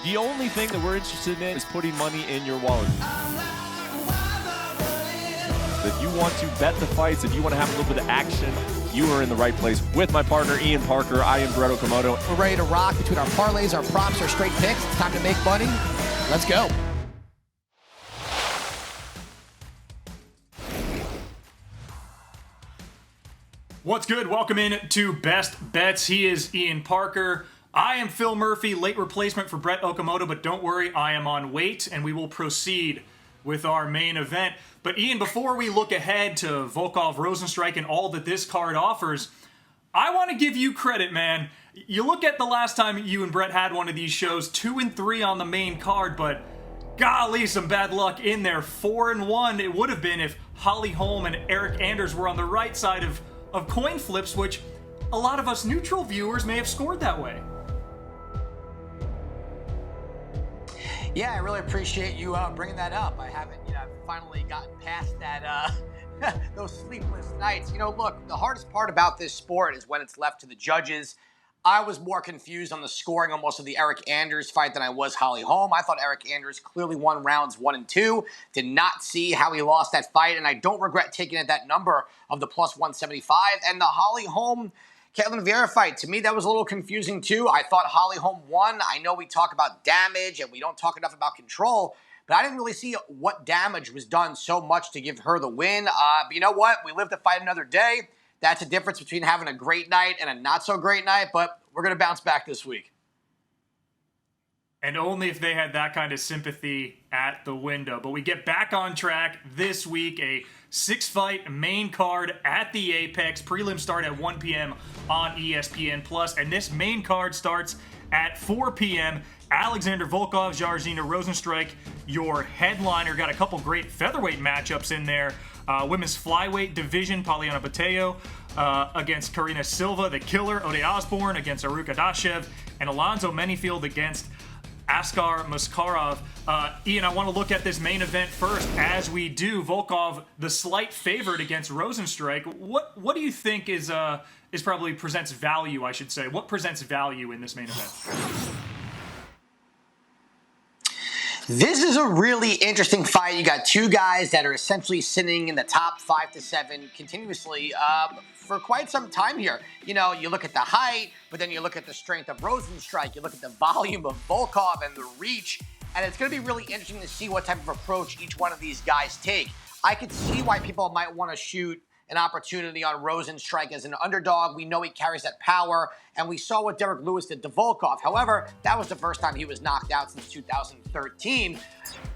The only thing that we're interested in is putting money in your wallet. If you want to bet the fights, if you want to have a little bit of action, you are in the right place. With my partner, Ian Parker, I am Brett Okamoto. We're ready to rock between our parlays, our props, our straight picks. It's time to make money. Let's go. What's good? Welcome in to Best Bets. He is Ian Parker. I am Phil Murphy, late replacement for Brett Okamoto, but don't worry, I am on wait, and we will proceed with our main event. But Ian, before we look ahead to Volkov-Rozenstruik and all that this card offers, I want to give you credit, man. You look at the last time you and Brett had one of these shows, 2-3 on the main card, but golly, some bad luck in there. 4-1 it would have been if Holly Holm and Eric Anders were on the right side of coin flips, which a lot of us neutral viewers may have scored that way. Yeah, I really appreciate you bringing that up. I haven't, finally gotten past that, those sleepless nights. Look, the hardest part about this sport is when it's left to the judges. I was more confused on the scoring almost of the Eric Anders fight than I was Holly Holm. I thought Eric Anders clearly won rounds 1 and 2. Did not see how he lost that fight, and I don't regret taking that number of the plus 175. And the Holly Holm Caitlin Vieira fight, to me, that was a little confusing too. I thought Holly Holm won. I know we talk about damage and we don't talk enough about control, but I didn't really see what damage was done so much to give her the win. But you know what? We live to fight another day. That's the difference between having a great night and a not so great night, but we're going to bounce back this week. And only if they had that kind of sympathy at the window. But we get back on track this week, a 6-fight main card at the Apex. Prelims start at 1 p.m. on ESPN+. And this main card starts at 4 p.m. Alexander Volkov-Jairzinho Rozenstruik, your headliner. Got a couple great featherweight matchups in there. Women's flyweight division, Poliana Bateo against Karina Silva, the killer. Ode Osborne against Adasha. And Alonzo Menifield against Askar Maskarov. Ian, I want to look at this main event first. As we do, Volkov, the slight favorite against Rozenstruik. What do you think is probably presents value, I should say? What presents value in this main event? This is a really interesting fight. You got two guys that are essentially sitting in the top 5 to 7 continuously for quite some time here. You look at the height, but then you look at the strength of Rozenstruik, you look at the volume of Volkov and the reach, and it's going to be really interesting to see what type of approach each one of these guys take. I could see why people might want to shoot an opportunity on Rozenstruik as an underdog. We know he carries that power, and we saw what Derek Lewis did to Volkov. However, that was the first time he was knocked out since 2013.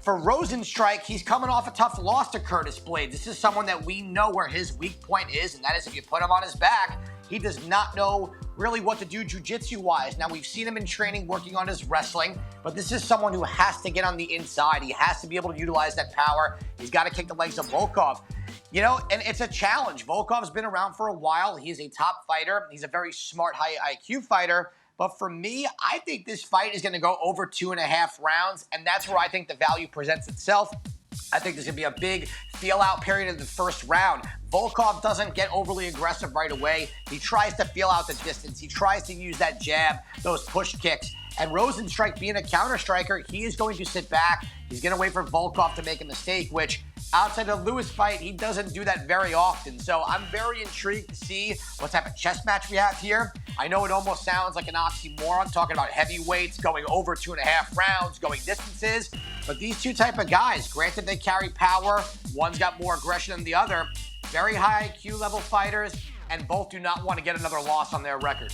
For Rozenstruik, he's coming off a tough loss to Curtis Blades. This is someone that we know where his weak point is, and that is if you put him on his back, he does not know really what to do jiu-jitsu-wise. Now, we've seen him in training working on his wrestling, but this is someone who has to get on the inside. He has to be able to utilize that power. He's got to kick the legs of Volkov. And it's a challenge. Volkov's been around for a while. He's a top fighter. He's a very smart, high IQ fighter. But for me, I think this fight is going to go over 2.5 rounds, and that's where I think the value presents itself. I think there's going to be a big feel-out period in the first round. Volkov doesn't get overly aggressive right away. He tries to feel out the distance. He tries to use that jab, those push kicks. And Rozenstruik, being a counter striker, he is going to sit back. He's going to wait for Volkov to make a mistake, which outside the Lewis fight, he doesn't do that very often. So I'm very intrigued to see what type of chess match we have here. I know it almost sounds like an oxymoron talking about heavyweights going over 2.5 rounds, going distances. But these two type of guys, granted they carry power, one's got more aggression than the other, very high IQ level fighters, and both do not want to get another loss on their record.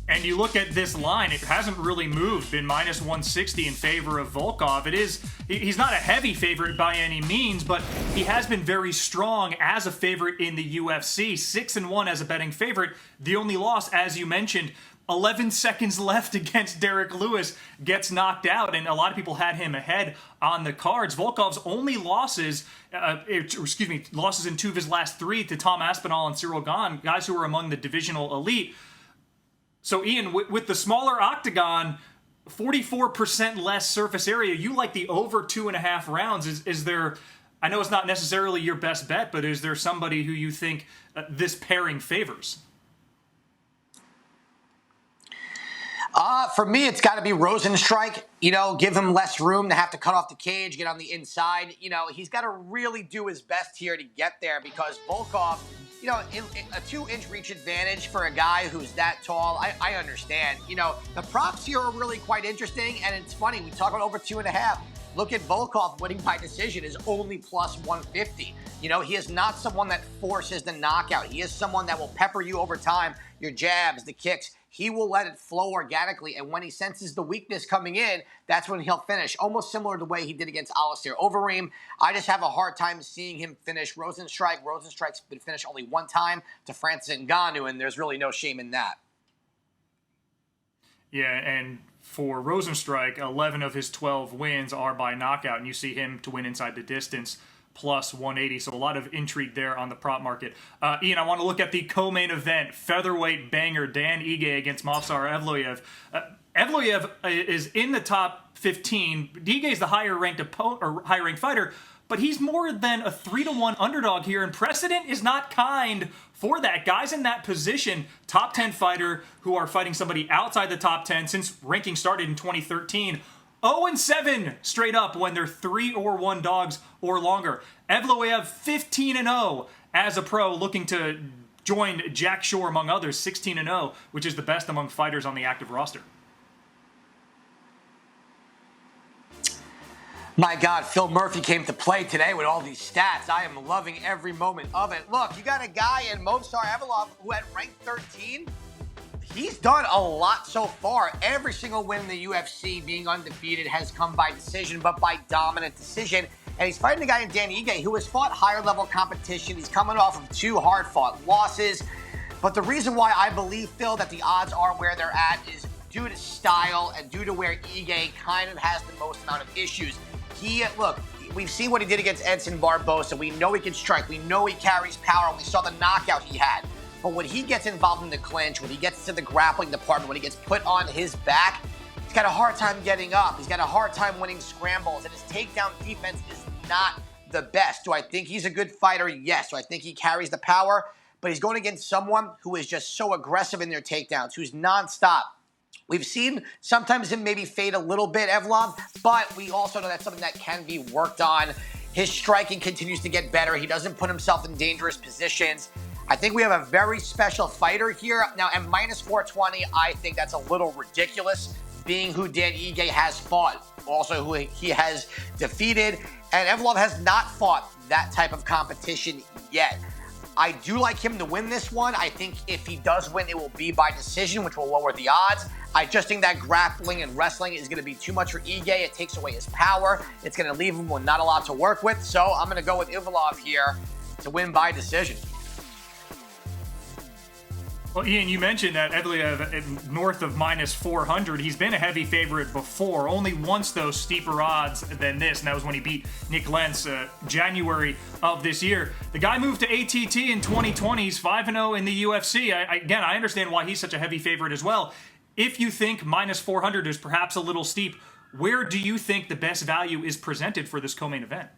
And you look at this line, it hasn't really moved, been minus 160 in favor of Volkov. He's not a heavy favorite by any means, but he has been very strong as a favorite in the UFC. 6-1 as a betting favorite. The only loss, as you mentioned, 11 seconds left against Derek Lewis, gets knocked out, and a lot of people had him ahead on the cards. Volkov's only losses in 2 of his last 3 to Tom Aspinall and Cyril Gahn, guys who were among the divisional elite. So, Ian, with the smaller octagon, 44% less surface area, you like the over 2.5 rounds. Is there, I know it's not necessarily your best bet, but is there somebody who you think this pairing favors? For me, it's got to be Rozenstruik. Give him less room to have to cut off the cage, get on the inside. He's got to really do his best here to get there because Volkov, a 2-inch reach advantage for a guy who's that tall, I understand. The props here are really quite interesting, and it's funny. We talk about over 2.5. Look at Volkov winning by decision is only plus 150. He is not someone that forces the knockout. He is someone that will pepper you over time, your jabs, the kicks. He will let it flow organically, and when he senses the weakness coming in, that's when he'll finish, almost similar to the way he did against Alistair Overeem. I just have a hard time seeing him finish Rozenstruik. Rozenstruik's been finished only one time to Francis Ngannou, and there's really no shame in that. Yeah, and for Rozenstruik, 11 of his 12 wins are by knockout, and you see him to win inside the distance, plus 180. So a lot of intrigue there on the prop market. Ian, I want to look at the co-main event, featherweight banger, Dan Ige against Ige-Movsar Evloev. Evloev is in the top 15. Ige is the higher-ranked fighter, but he's more than a 3-1 underdog here, and precedent is not kind for that. Guys in that position, top 10 fighter who are fighting somebody outside the top 10 since ranking started in 2013, 0-7 straight up when they're 3-1 dogs or longer. Evloev 15-0 as a pro, looking to join Jack Shore among others, 16-0, which is the best among fighters on the active roster. My God, Phil Murphy came to play today with all these stats. I am loving every moment of it. Look, you got a guy in Ige-Movsar Evloev who had ranked 13. He's done a lot so far. Every single win in the UFC, being undefeated, has come by decision, but by dominant decision. And he's fighting a guy in Dan Ige who has fought higher-level competition. He's coming off of 2 hard-fought losses. But the reason why I believe, Phil, that the odds are where they're at is due to style and due to where Ige kind of has the most amount of issues. Look, we've seen what he did against Edson Barbosa. We know he can strike. We know he carries power. We saw the knockout he had. But when he gets involved in the clinch, when he gets to the grappling department, when he gets put on his back, he's got a hard time getting up. He's got a hard time winning scrambles, and his takedown defense is not the best. Do I think he's a good fighter? Yes. Do I think he carries the power? But he's going against someone who is just so aggressive in their takedowns, who's nonstop. We've seen sometimes him maybe fade a little bit, Evloev, but we also know that's something that can be worked on. His striking continues to get better. He doesn't put himself in dangerous positions. I think we have a very special fighter here. Now, at minus 420, I think that's a little ridiculous, being who Dan Ige has fought, also who he has defeated, and Evloev has not fought that type of competition yet. I do like him to win this one. I think if he does win, it will be by decision, which will lower the odds. I just think that grappling and wrestling is going to be too much for Ige. It takes away his power. It's going to leave him with not a lot to work with. So I'm going to go with Evloev here to win by decision. Well, Ian, you mentioned that Evloev north of minus 400. He's been a heavy favorite before. Only once, though, steeper odds than this, and that was when he beat Nick Lentz January of this year. The guy moved to ATT in 2020. He's 5-0 in the UFC. Again, I understand why he's such a heavy favorite as well. If you think minus 400 is perhaps a little steep, where do you think the best value is presented for this co-main event?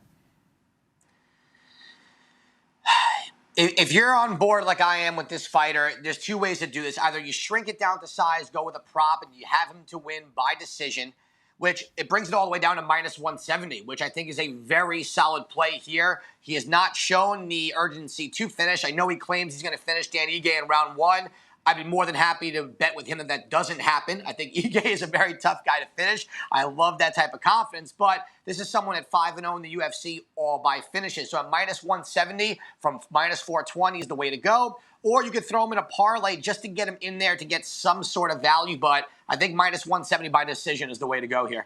If you're on board like I am with this fighter, there's 2 ways to do this. Either you shrink it down to size, go with a prop, and you have him to win by decision, which it brings it all the way down to minus 170, which I think is a very solid play here. He has not shown the urgency to finish. I know he claims he's going to finish Dan Ige in round 1. I'd be more than happy to bet with him that doesn't happen. I think Ige is a very tough guy to finish. I love that type of confidence, but this is someone at 5-0 in the UFC all by finishes. So at minus 170 from minus 420 is the way to go. Or you could throw him in a parlay just to get him in there to get some sort of value, but I think minus 170 by decision is the way to go here.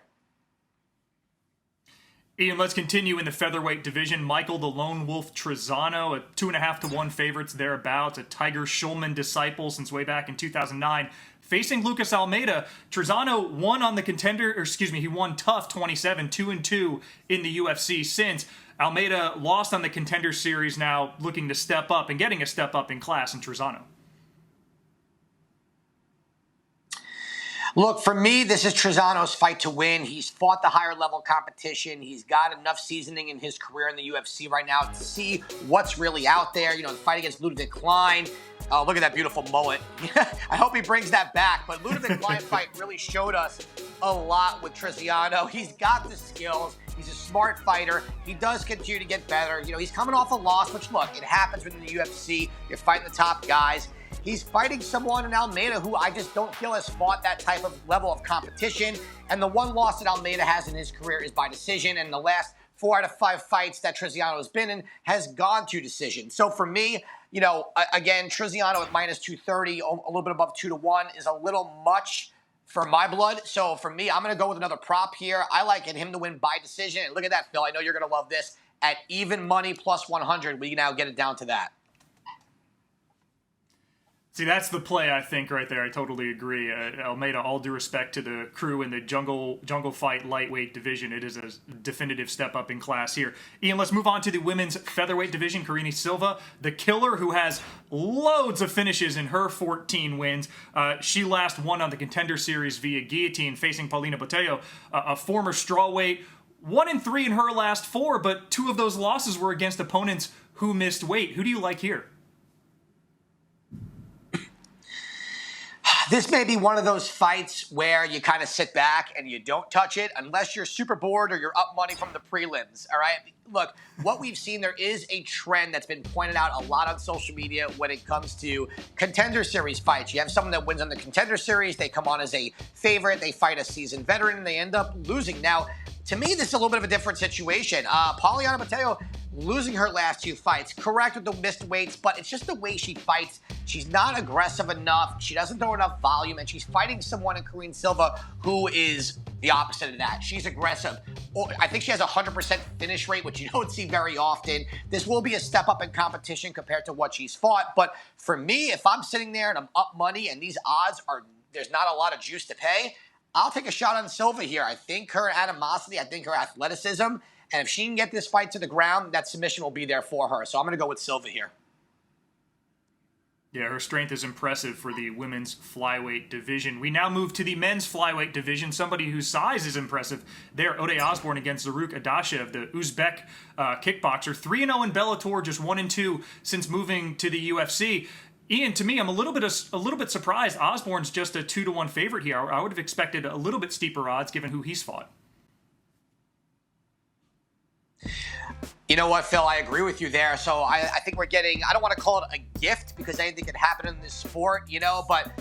Ian, let's continue in the featherweight division. Michael the Lone Wolf Trizano, a 2.5-1 favorites thereabouts, a Tiger Schulman disciple since way back in 2009. Facing Lucas Almeida, Trizano won on the contender, he won tough 27, 2-2 in the UFC since. Almeida lost on the contender series, now looking to step up and getting a step up in class in Trizano. Look, for me, this is Trizano's fight to win. He's fought the higher level competition. He's got enough seasoning in his career in the UFC right now to see what's really out there. You know, the fight against Ludwig Klein. Oh, look at that beautiful mullet. I hope he brings that back. But Ludwig Klein fight really showed us a lot with Trizano. He's got the skills. He's a smart fighter. He does continue to get better. You know, he's coming off a loss, which, look, it happens within the UFC. You're fighting the top guys. He's fighting someone in Almeida who I just don't feel has fought that type of level of competition. And the one loss that Almeida has in his career is by decision. And the last 4 out of 5 fights that Trizano has been in has gone to decision. So for me, you know, again, Trizano at minus 230, a little bit above 2-1 is a little much for my blood. So for me, I'm going to go with another prop here. I like him to win by decision. And look at that, Phil. I know you're going to love this. At even money plus 100, we now get it down to that. See, that's the play, I think, right there. I totally agree. Almeida, all due respect to the crew in the jungle fight lightweight division, it is a definitive step up in class here. Ian, let's move on to the women's featherweight division. Karine Silva, the killer who has loads of finishes in her 14 wins. She last won on the Contender Series via guillotine, facing Paulina Botelho, a former strawweight. 1-3 in her last 4, but 2 of those losses were against opponents who missed weight. Who do you like here? This may be one of those fights where you kind of sit back and you don't touch it unless you're super bored or you're up money from the prelims, all right? Look, what we've seen, there is a trend that's been pointed out a lot on social media when it comes to Contender Series fights. You have someone that wins on the Contender Series, they come on as a favorite, they fight a seasoned veteran, and they end up losing. Now, to me, this is a little bit of a different situation. Paulina Botelho losing her last 2 fights, correct with the missed weights, but it's just the way she fights. She's not aggressive enough. She doesn't throw enough volume, and she's fighting someone in Karine Silva who is the opposite of that. She's aggressive. I think she has a 100% finish rate, which you don't see very often. This will be a step up in competition compared to what she's fought. But for me, if I'm sitting there and I'm up money and these odds are, there's not a lot of juice to pay, I'll take a shot on Silva here. I think her animosity, I think her athleticism, and if she can get this fight to the ground, that submission will be there for her. So I'm going to go with Silva here. Yeah, her strength is impressive for the women's flyweight division. We now move to the men's flyweight division. Somebody whose size is impressive there, Ode Osborne against Zaruk Adasha, the Uzbek kickboxer. 3-0 in Bellator, just 1-2 since moving to the UFC. Ian, to me, I'm a little bit surprised. Osborne's just a 2-1 favorite here. I would have expected a little bit steeper odds given who he's fought. You know what, Phil? I agree with you there. So I think we're getting, I don't want to call it a gift because anything could happen in this sport, you know, but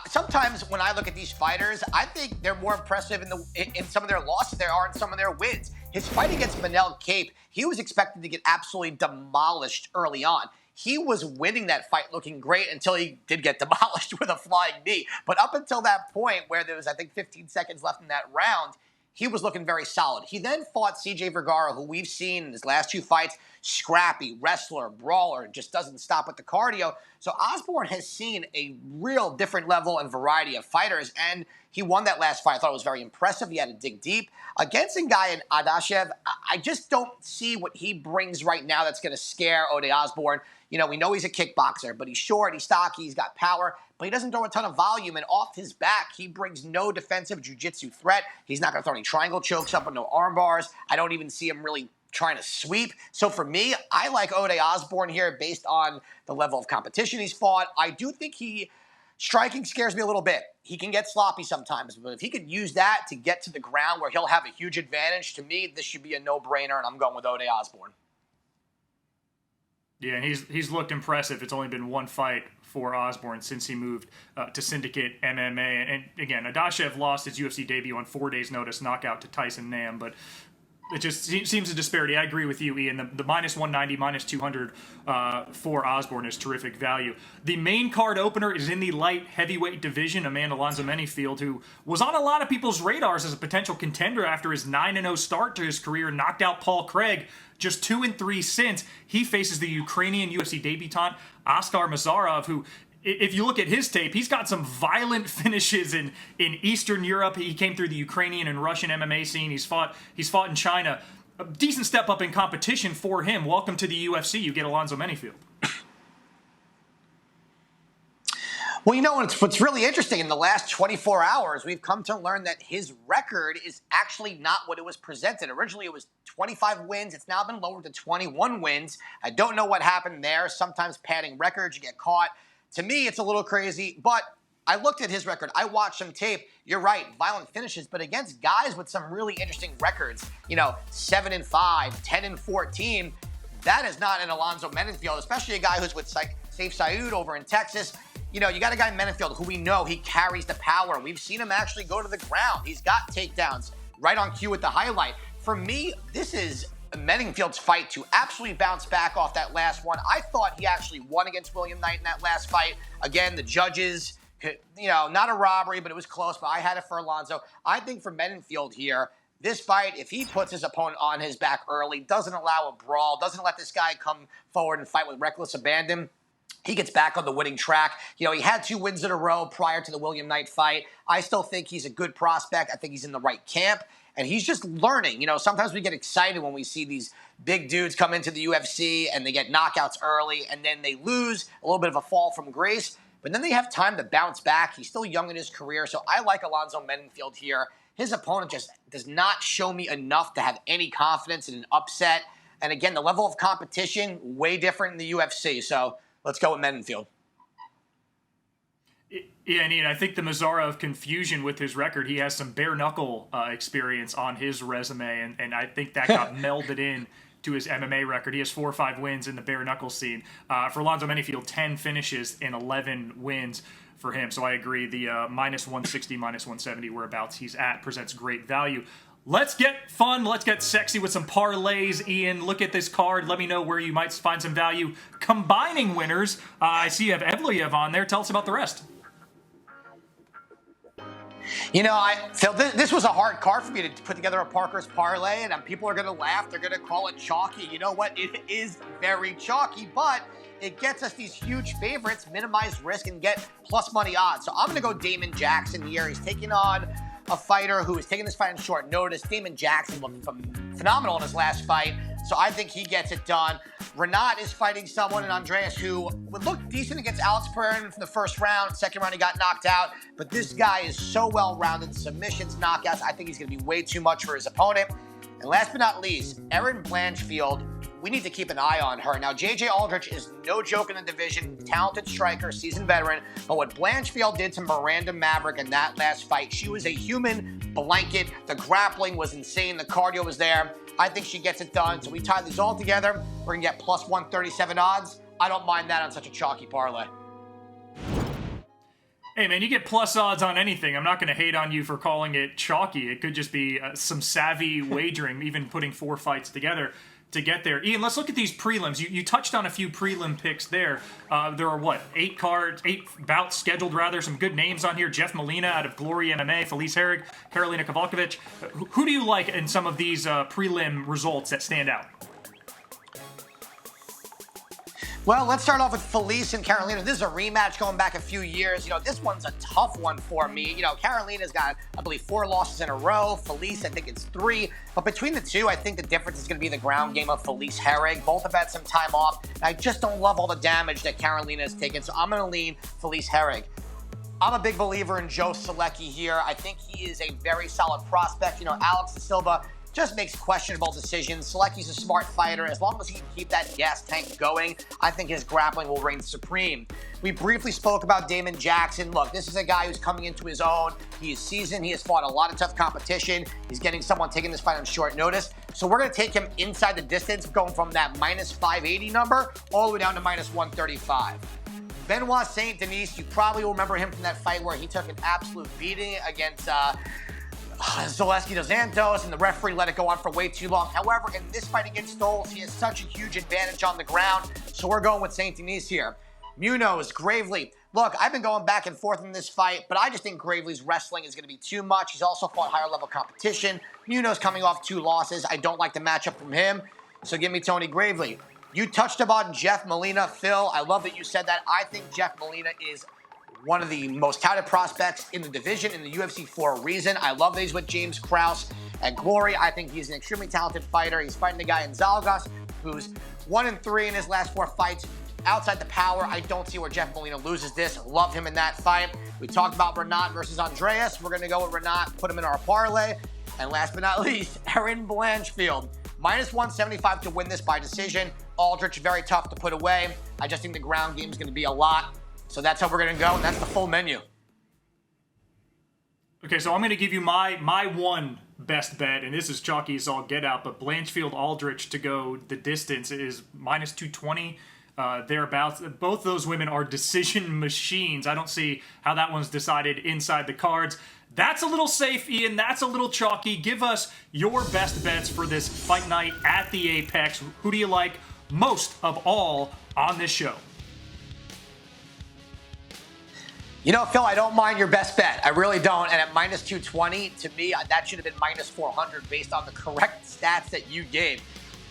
sometimes when I look at these fighters, I think they're more impressive in some of their losses than they are in some of their wins. His fight against Manel Cape, he was expected to get absolutely demolished early on. He was winning that fight looking great until he did get demolished with a flying knee. But up until that point where there was, I think, 15 seconds left in that round, he was looking very solid. He then fought CJ Vergara, who we've seen in his last 2 fights, scrappy, wrestler, brawler, and just doesn't stop with the cardio. So Osborne has seen a real different level and variety of fighters, and he won that last fight. I thought it was very impressive. He had to dig deep. Against a guy in Adasha, I just don't see what he brings right now that's going to scare Ode Osborne. You know, we know he's a kickboxer, but he's short, he's stocky, he's got power, but he doesn't throw a ton of volume, and off his back, he brings no defensive jiu-jitsu threat. He's not going to throw any triangle chokes up with no arm bars. I don't even see him really trying to sweep. So for me, I like Ode Osborne here based on the level of competition he's fought. I do think striking scares me a little bit. He can get sloppy sometimes, but if he could use that to get to the ground where he'll have a huge advantage, to me, this should be a no-brainer, and I'm going with Ode Osborne. Yeah, and he's looked impressive. It's only been 1 fight for Osborne since he moved to Syndicate MMA. And again, Adasha lost his UFC debut on 4 days' notice, knockout to Tyson Nam, but it just seems a disparity. I agree with you, Ian. The minus 190, minus 200 for Osborne is terrific value. The main card opener is in the light heavyweight division. Amanda Alonzo Menifield, who was on a lot of people's radars as a potential contender after his 9-0 start to his career, knocked out Paul Craig. Just 2-3 since. He faces the Ukrainian UFC debutant Askar Mazarov, who, if you look at his tape, he's got some violent finishes in Eastern Europe. He came through the Ukrainian and Russian MMA scene. He's fought in China. A decent step up in competition for him. Welcome to the UFC. You get Alonzo Menifield. Well, you know, what's really interesting, in the last 24 hours, we've come to learn that his record is actually not what it was presented. Originally, it was 25 wins. It's now been lowered to 21 wins. I don't know what happened there. Sometimes padding records, you get caught. To me, it's a little crazy, but I looked at his record. I watched some tape. You're right, violent finishes, but against guys with some really interesting records, 7-5, 10-14, that is not an Alonzo Mendenfield, especially a guy who's with Saif Saud over in Texas. You got a guy in Mendenfield who we know he carries the power. We've seen him actually go to the ground. He's got takedowns right on cue with the highlight. For me, this is Mendenfield's fight to absolutely bounce back off that last one. I thought he actually won against William Knight in that last fight. Again, the judges, not a robbery, but it was close, but I had it for Alonzo. I think for Mendenfield here, this fight, if he puts his opponent on his back early, doesn't allow a brawl, doesn't let this guy come forward and fight with reckless abandon, he gets back on the winning track. He had 2 wins in a row prior to the William Knight fight. I still think he's a good prospect. I think he's in the right camp, and he's just learning. Sometimes we get excited when we see these big dudes come into the UFC and they get knockouts early and then they lose, a little bit of a fall from grace, but then they have time to bounce back. He's still young in his career, so I like Alonzo Mendenfield here. His opponent just does not show me enough to have any confidence in an upset. And again, the level of competition, way different in the UFC, so let's go with Mendenfield. Yeah, and Ian, I think the Mazzara of confusion with his record, he has some bare-knuckle experience on his resume, and I think that got melded in to his MMA record. He has 4 or 5 wins in the bare-knuckle scene. For Alonzo Mendenfield, 10 finishes and 11 wins for him. So I agree, the minus 160, minus 170 whereabouts he's at presents great value. Let's get fun. Let's get sexy with some parlays. Ian, look at this card. Let me know where you might find some value combining winners. I see you have Evloev on there. Tell us about the rest. Phil, this was a hard card for me to put together a Parker's parlay, and people are going to laugh. They're going to call it chalky. You know what? It is very chalky, but it gets us these huge favorites, minimize risk, and get plus money odds. So I'm going to go Damon Jackson here. He's taking on a fighter who is taking this fight on short notice. Damon Jackson looked phenomenal in his last fight, so I think he gets it done. Renat is fighting someone, and Andreas, who would look decent against Alex Pereira from the first round. Second round, he got knocked out, but this guy is so well-rounded. Submissions, knockouts, I think he's going to be way too much for his opponent. And last but not least, Erin Blanchfield. We need to keep an eye on her. Now, J.J. Aldrich is no joke in the division, talented striker, seasoned veteran, but what Blanchfield did to Miranda Maverick in that last fight, she was a human blanket. The grappling was insane. The cardio was there. I think she gets it done. So we tie these all together. We're going to get plus 137 odds. I don't mind that on such a chalky parlay. Hey, man, you get plus odds on anything. I'm not going to hate on you for calling it chalky. It could just be some savvy wagering, even putting 4 fights together to get there. Ian, let's look at these prelims. You touched on a few prelim picks there. There are, 8 bouts scheduled, rather. Some good names on here. Jeff Molina out of Glory MMA, Felice Herrig, Karolina Kowalkiewicz. Who do you like in some of these prelim results that stand out? Well, let's start off with Felice and Karolina. This is a rematch going back a few years. This one's a tough one for me. Karolina's got, I believe, 4 losses in a row. Felice, I think it's 3. But between the two, I think the difference is going to be the ground game of Felice Herrig. Both have had some time off. I just don't love all the damage that Karolina has taken, so I'm going to lean Felice Herrig. I'm a big believer in Joe Solecki here. I think he is a very solid prospect. Alex De Silva just makes questionable decisions. Selecki's a smart fighter. As long as he can keep that gas tank going, I think his grappling will reign supreme. We briefly spoke about Damon Jackson. Look, this is a guy who's coming into his own. He is seasoned. He has fought a lot of tough competition. He's getting someone taking this fight on short notice. So we're going to take him inside the distance, going from that minus 580 number all the way down to minus 135. Benoit Saint Denis, you probably will remember him from that fight where he took an absolute beating against Zaleski dos Santos, and the referee let it go on for way too long. However, in this fight against Stoles, he has such a huge advantage on the ground, so we're going with Saint Denis here. Munoz, Gravely. Look, I've been going back and forth in this fight, but I just think Gravely's wrestling is going to be too much. He's also fought higher level competition. Munoz coming off 2 losses. I don't like the matchup from him, so give me Tony Gravely. You touched upon Jeff Molina, Phil. I love that you said that. I think Jeff Molina is one of the most touted prospects in the division in the UFC for a reason. I love that he's with James Krause at Glory. I think he's an extremely talented fighter. He's fighting a guy in Zalgas who's 1-3 in his last 4 fights. outside the power, I don't see where Jeff Molina loses this. Love him in that fight. We talked about Renat versus Andreas. We're going to go with Renat, put him in our parlay. And last but not least, Erin Blanchfield. Minus 175 to win this by decision. Aldrich, very tough to put away. I just think the ground game is going to be a lot. So that's how we're going to go, and that's the full menu. Okay, so I'm going to give you my one best bet, and this is chalky as all get out, but Blanchfield Aldrich to go the distance is minus 220. Thereabouts. Both those women are decision machines. I don't see how that one's decided inside the cards. That's a little safe, Ian. That's a little chalky. Give us your best bets for this fight night at the Apex. Who do you like most of all on this show? You know, Phil, I don't mind your best bet. I really don't. And at minus 220, to me, that should have been minus 400 based on the correct stats that you gave.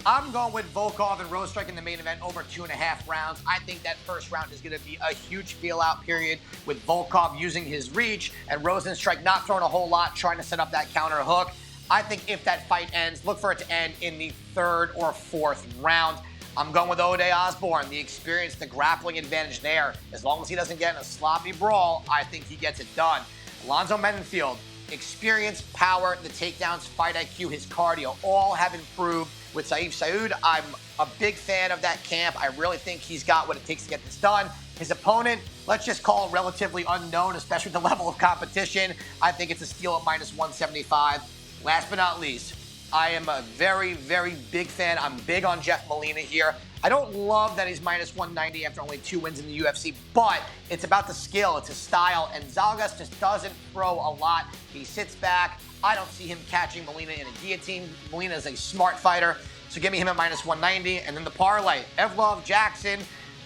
I'm going with Volkov and Rozenstruik in the main event over 2.5 rounds. I think that first round is going to be a huge feel-out period with Volkov using his reach and Rozenstruik not throwing a whole lot, trying to set up that counter hook. I think if that fight ends, look for it to end in the 3rd or 4th round. I'm going with Ode Osborne, the experience, the grappling advantage there. As long as he doesn't get in a sloppy brawl, I think he gets it done. Alonzo Mendenfield, experience, power, the takedowns, fight IQ, his cardio, all have improved with Saif Saud. I'm a big fan of that camp. I really think he's got what it takes to get this done. His opponent, let's just call it relatively unknown, especially the level of competition. I think it's a steal at minus 175. Last but not least, I am a very, very big fan. I'm big on Jeff Molina here. I don't love that he's minus 190 after only 2 wins in the UFC, but it's about the skill, it's his style, and Zalgas just doesn't throw a lot. He sits back. I don't see him catching Molina in a guillotine. Molina is a smart fighter, so give me him at minus 190. And then the parlay, Evloev, Jackson,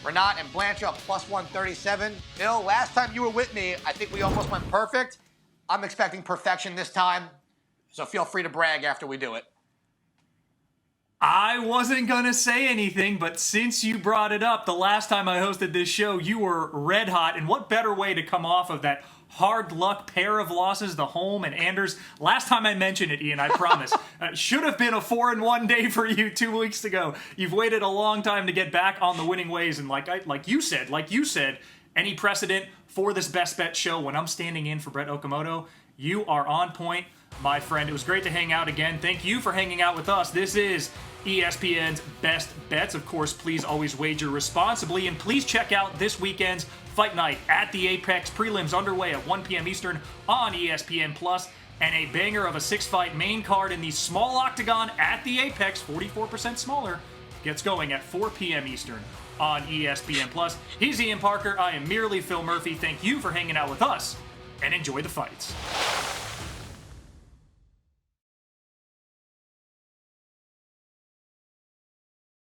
Renat, and Blanchard plus 137. Bill, last time you were with me, I think we almost went perfect. I'm expecting perfection this time, so feel free to brag after we do it. I wasn't going to say anything, but since you brought it up, the last time I hosted this show, you were red hot. And what better way to come off of that hard luck pair of losses, the Holm and Anders? Last time I mentioned it, Ian, I promise. Should have been a 4-1 day for you 2 weeks ago. You've waited a long time to get back on the winning ways. And like you said, any precedent for this best bet show when I'm standing in for Brett Okamoto, you are on point, my friend. It was great to hang out again. Thank you for hanging out with us. This is ESPN's Best Bets. Of course, please always wager responsibly, and please check out this weekend's Fight Night at the Apex. Prelims underway at 1 p.m. Eastern on ESPN+, and a banger of a 6-fight main card in the small octagon at the Apex, 44% smaller, gets going at 4 p.m. Eastern on ESPN+. He's Ian Parker. I am merely Phil Murphy. Thank you for hanging out with us, and enjoy the fights.